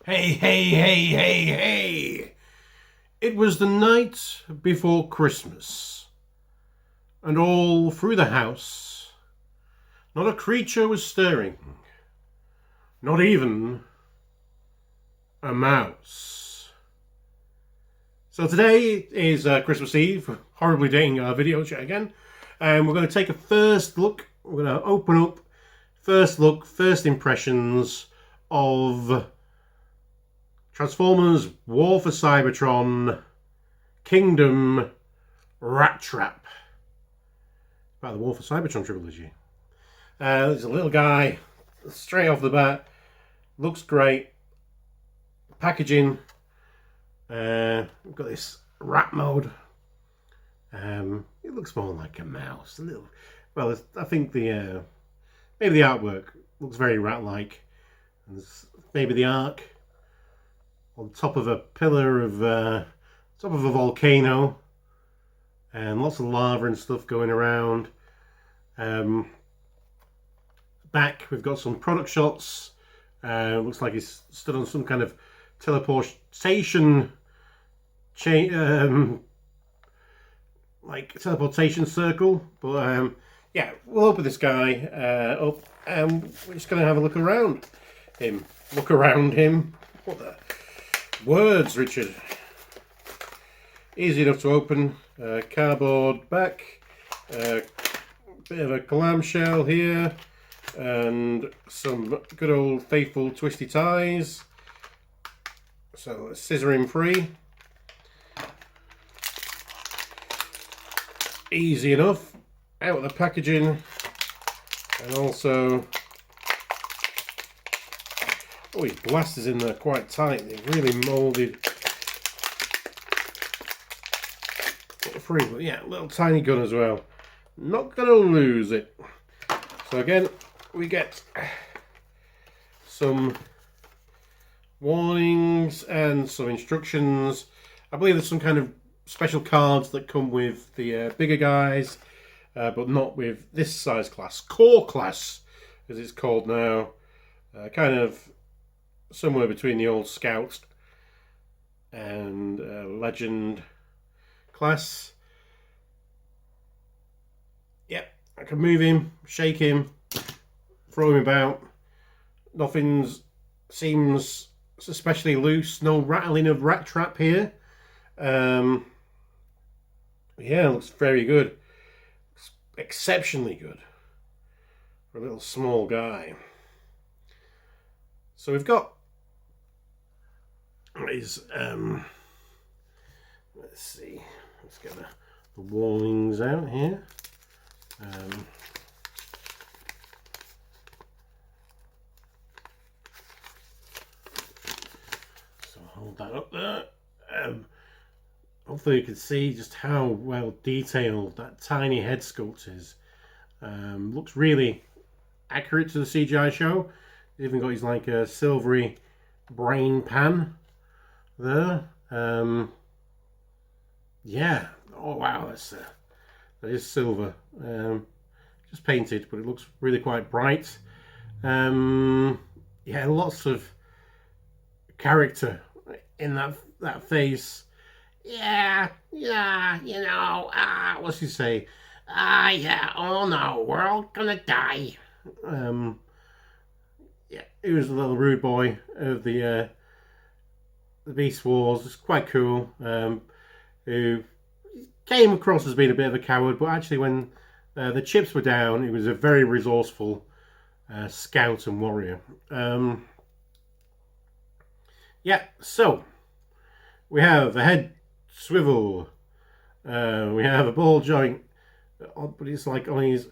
Hey, hey, hey, hey, hey! It was the night before Christmas, and all through the house, not a creature was stirring, not even a mouse. So today is Christmas Eve, horribly dating our video chat again, and we're going to take a first look. We're going to open up first impressions of Transformers War for Cybertron Kingdom Rattrap. About the War for Cybertron trilogy. There's a little guy straight off the bat. Looks great. Packaging. We've got this rat mode. It looks more like a mouse. Well, I think maybe the artwork looks very rat-like. Maybe the arc on top of a pillar of top of a volcano, and lots of lava and stuff going around. Back we've got some product shots. Looks like he's stood on some kind of teleportation chain, like teleportation circle. But yeah, we'll open this guy up, and we're just gonna have a look around him. Look around him. What the words, Richard? Easy enough to open. Cardboard back. Bit of a clamshell here, and some good old faithful twisty ties. So scissoring free. Easy enough. Out of the packaging, and also, oh, his blasters in there quite tight. They've really moulded free, but yeah, little tiny gun as well. Not gonna lose it. So again, we get some warnings and some instructions. I believe there's some kind of special cards that come with the bigger guys, but not with this size class. Core class, as it's called now. Kind of somewhere between the old Scout and Legend class. Yep, I can move him, shake him, throw him about. Nothing seems especially loose. No rattling of rat trap here. Yeah, looks very good. Looks exceptionally good for a little small guy. So we've got his let's see, let's get the warnings out here. So hold that up there. Hopefully you can see just how well detailed that tiny head sculpt is. Looks really accurate to the CGI show. He's even got his like a silvery brain pan there. Yeah. Oh wow, that is silver. Just painted, but it looks really quite bright. Yeah, lots of character in that face. Yeah, you know, what's he say? Yeah, oh no, we're all gonna die. Yeah, he was a little rude boy of the Beast Wars. It's quite cool. Who came across as being a bit of a coward, but actually when the chips were down, he was a very resourceful scout and warrior. Yeah, so we have a head swivel. We have a ball joint, but it's like on it's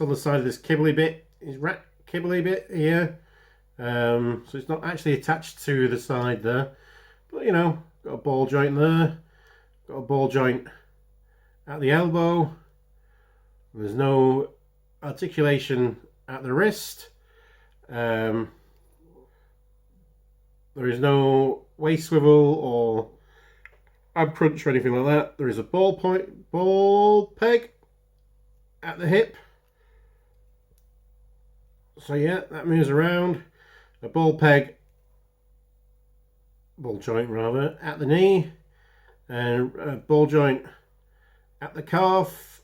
on the side of this kibbly bit, his rat kibbly bit here. So it's not actually attached to the side there, but you know, got a ball joint there, got a ball joint at the elbow. There's no articulation at the wrist. There is no waist swivel or ab crunch or anything like that. There is a ball peg at the hip. So yeah, that moves around. A ball peg ball joint rather, at the knee, and a ball joint at the calf,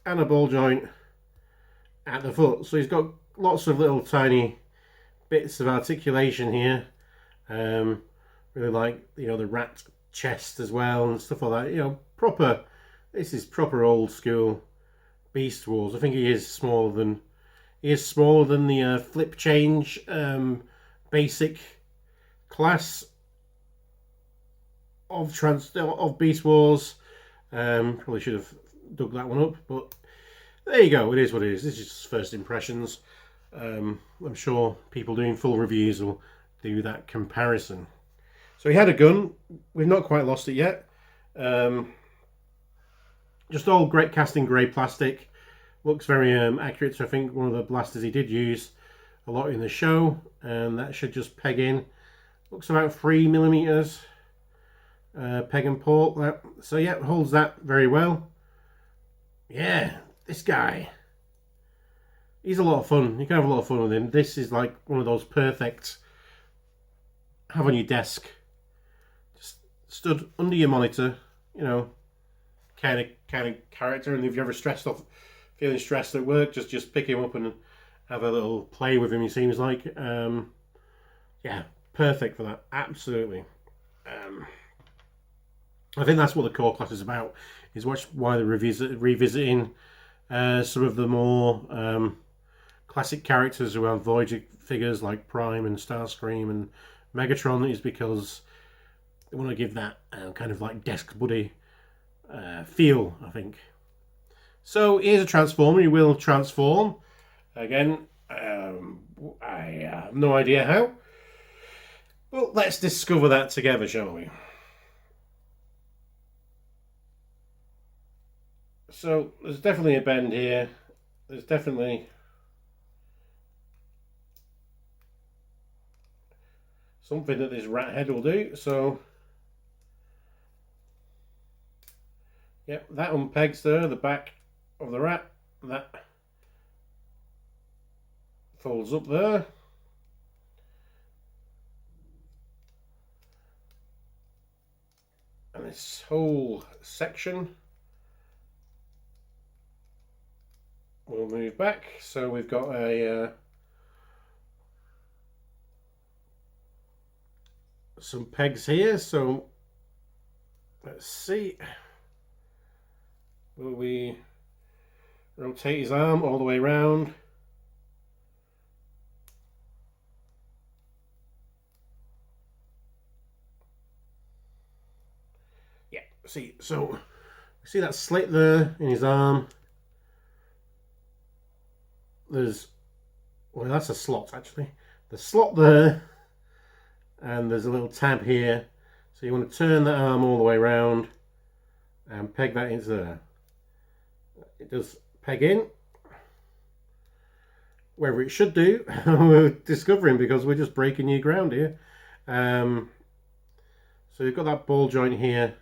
and a ball joint at the foot. So he's got lots of little tiny bits of articulation here. Really like, you know, the rat chest as well and stuff like that. You know, proper. This is proper old school Beast Wars. I think he is smaller than the flip change basic class of Beast Wars. Probably should have dug that one up, but there you go. It is what it is. This is just first impressions. I'm sure people doing full reviews will do that comparison. So he had a gun. We've not quite lost it yet. Just all great casting grey plastic. Looks very accurate to, I think, one of the blasters he did use a lot in the show, and that should just peg in. Looks about 3mm peg and port. So yeah, holds that very well. Yeah, this guy, he's a lot of fun. You can have a lot of fun with him. This is like one of those perfect have on your desk, just stood under your monitor, you know, kind of character. And if you're ever feeling stressed at work, just pick him up and have a little play with him. He seems like, yeah, perfect for that. Absolutely. I think that's what the core class is about. Is why they're revisiting some of the more classic characters around Voyager figures like Prime and Starscream and Megatron, is because they want to give that kind of like desk buddy feel, I think. So here's a transformer. He will transform again. I have no idea how, but let's discover that together, shall we? So there's definitely a bend here. There's definitely something that this rat head will do. So yep, that unpegs there, the back of the rat. That folds up there. And this whole section will move back. So we've got a some pegs here. So let's see. Will we rotate his arm all the way around? Yeah, see, so see that slit there in his arm? There's, well, that's a slot actually. The slot there, and there's a little tab here. So you want to turn that arm all the way around and peg that into there. It does peg in wherever it should do. We're discovering because we're just breaking new ground here. So you've got that ball joint here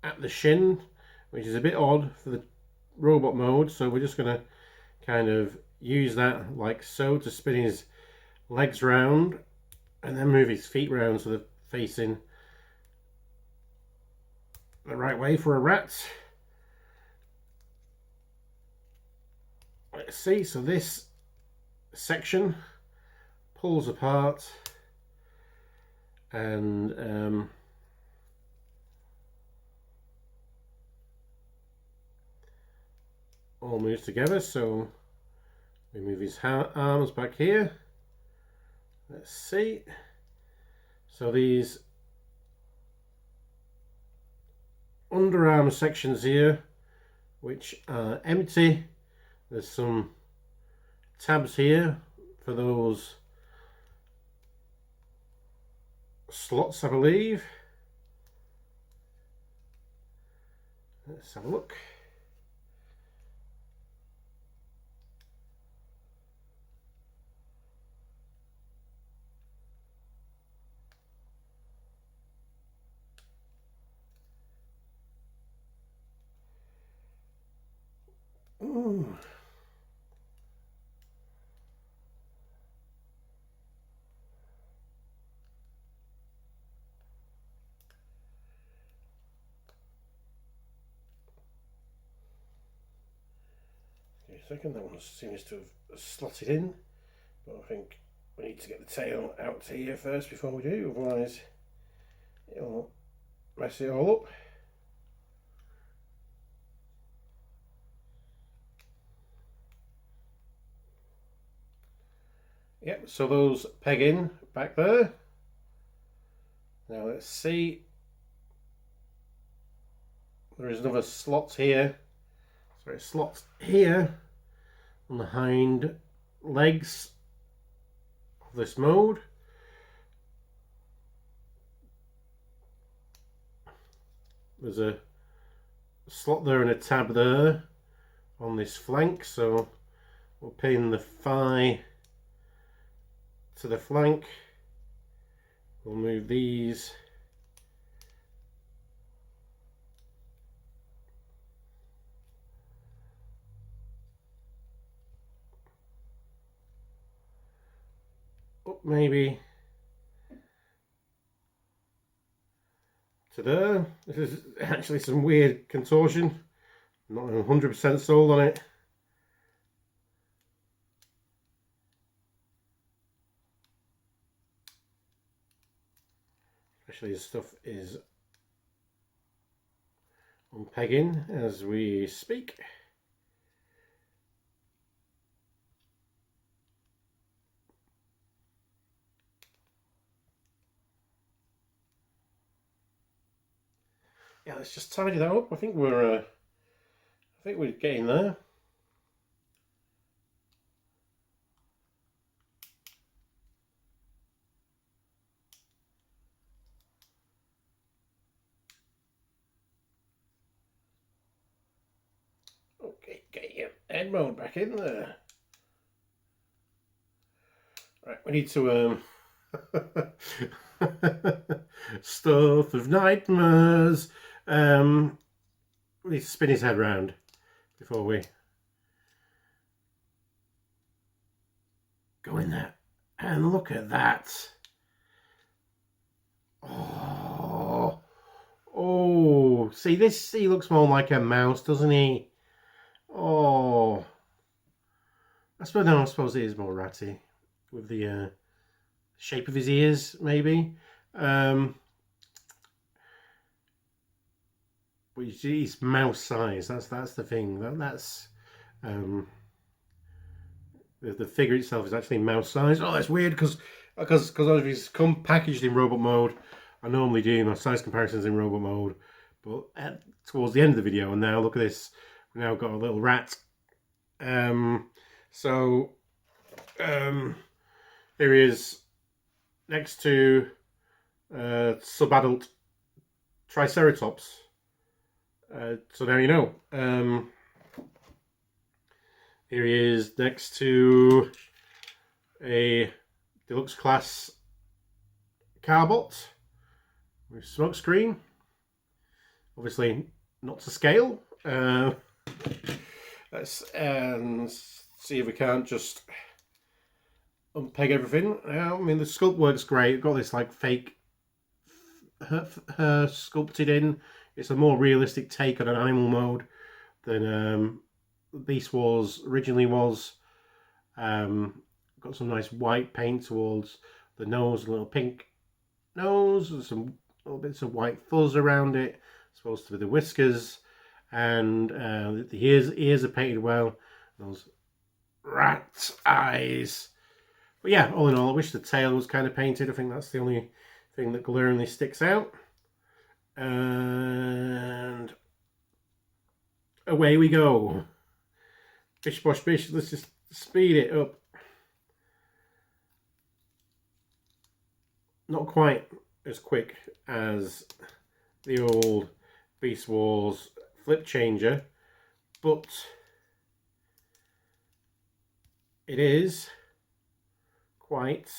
at the shin, which is a bit odd for the robot mode. So we're just going to kind of use that like so to spin his legs round and then move his feet round so they're facing the right way for a rat. Let's see, so this section pulls apart and all moves together. So we move his arms back here. Let's see. So these underarm sections here, which are empty. There's some tabs here for those slots, I believe. Let's have a look. Ooh. Wait a second, that one seems to have slotted in, but I think we need to get the tail out here first before we do, otherwise it'll mess it all up. Yep, so those peg in back there. Now let's see. There is another slot here. So it slots here on the hind legs of this mode. There's a slot there and a tab there on this flank, so we'll pin the thigh to the flank. We'll move these up maybe to there. This is actually some weird contortion. I'm not 100% sold on it. Especially as stuff is unpegging as we speak. Yeah, let's just tidy that up. I think we're getting there. Okay, get your head mode back in there. Right, we need to stuff of nightmares. We need to spin his head round before we go in there. And look at that. Oh, see this, he looks more like a mouse, doesn't he? Oh, I suppose it is more ratty with the shape of his ears, maybe. But he's mouse size. That's the thing. That's the figure itself is actually mouse size. Oh, that's weird because if he's come packaged in robot mode, I normally do my size comparisons in robot mode. But towards the end of the video, and now look at this. We've now got a little rat. Here he is next to subadult Triceratops. So now you know. Here he is next to a deluxe class Carbot with smoke screen. Obviously not to scale. Let's see if we can't just unpeg everything. I mean, the sculpt works great. We've got this like fake her sculpted in. It's a more realistic take on an animal mode than Beast Wars originally was. Got some nice white paint towards the nose, a little pink nose, and some little bits of white fuzz around it. Supposed to be the whiskers, and the ears are painted well. Those rat eyes. But yeah, all in all, I wish the tail was kind of painted. I think that's the only thing that glaringly sticks out. And away we go. Bish bosh bish. Let's just speed it up. Not quite as quick as the old Beast Wars flip changer, but it is quite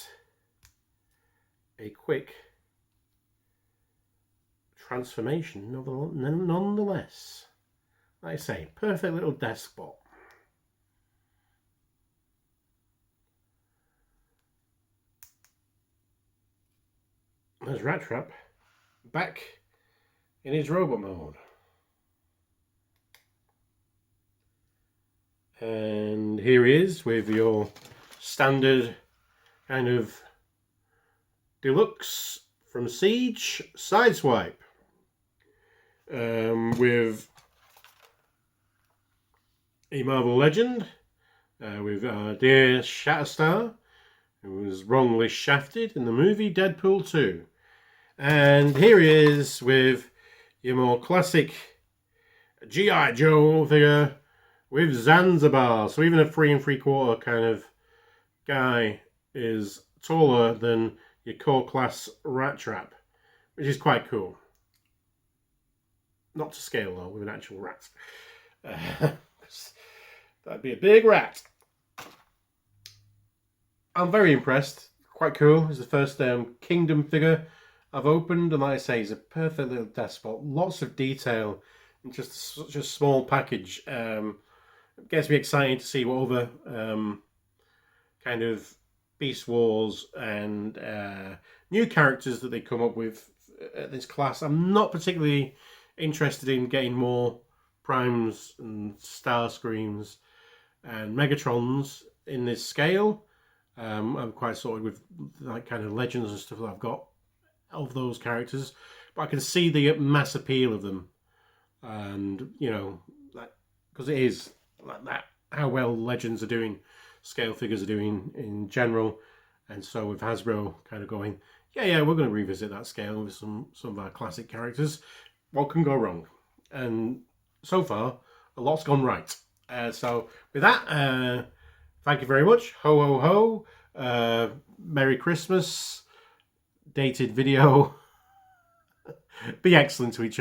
a quick transformation nonetheless. Like I say, perfect little desk bot. There's Rattrap back in his robot mode. And here he is with your standard kind of deluxe from Siege Sideswipe. With a Marvel legend, with dear Shatterstar, who was wrongly shafted in the movie Deadpool 2. And here he is with your more classic G.I. Joe figure with Zanzibar. So even a 3 3/4 kind of guy is taller than your core class Rattrap, which is quite cool. Not to scale though, with an actual rat. That'd be a big rat. I'm very impressed. Quite cool. It's the first Kingdom figure I've opened, and like I say, it's a perfect little despot. Lots of detail in just such a small package. It gets me excited to see what other kind of Beast Wars and new characters that they come up with at this class. I'm not particularly interested in getting more Primes and Starscreams and Megatrons in this scale. I'm quite sorted with like kind of legends and stuff that I've got of those characters, but I can see the mass appeal of them, and you know, because it is like that how well legends are doing, scale figures are doing in general, and so with Hasbro kind of going, yeah, we're going to revisit that scale with some of our classic characters. What can go wrong? And so far, a lot's gone right. So with that, thank you very much. Ho, ho, ho. Merry Christmas. Dated video. Be excellent to each other.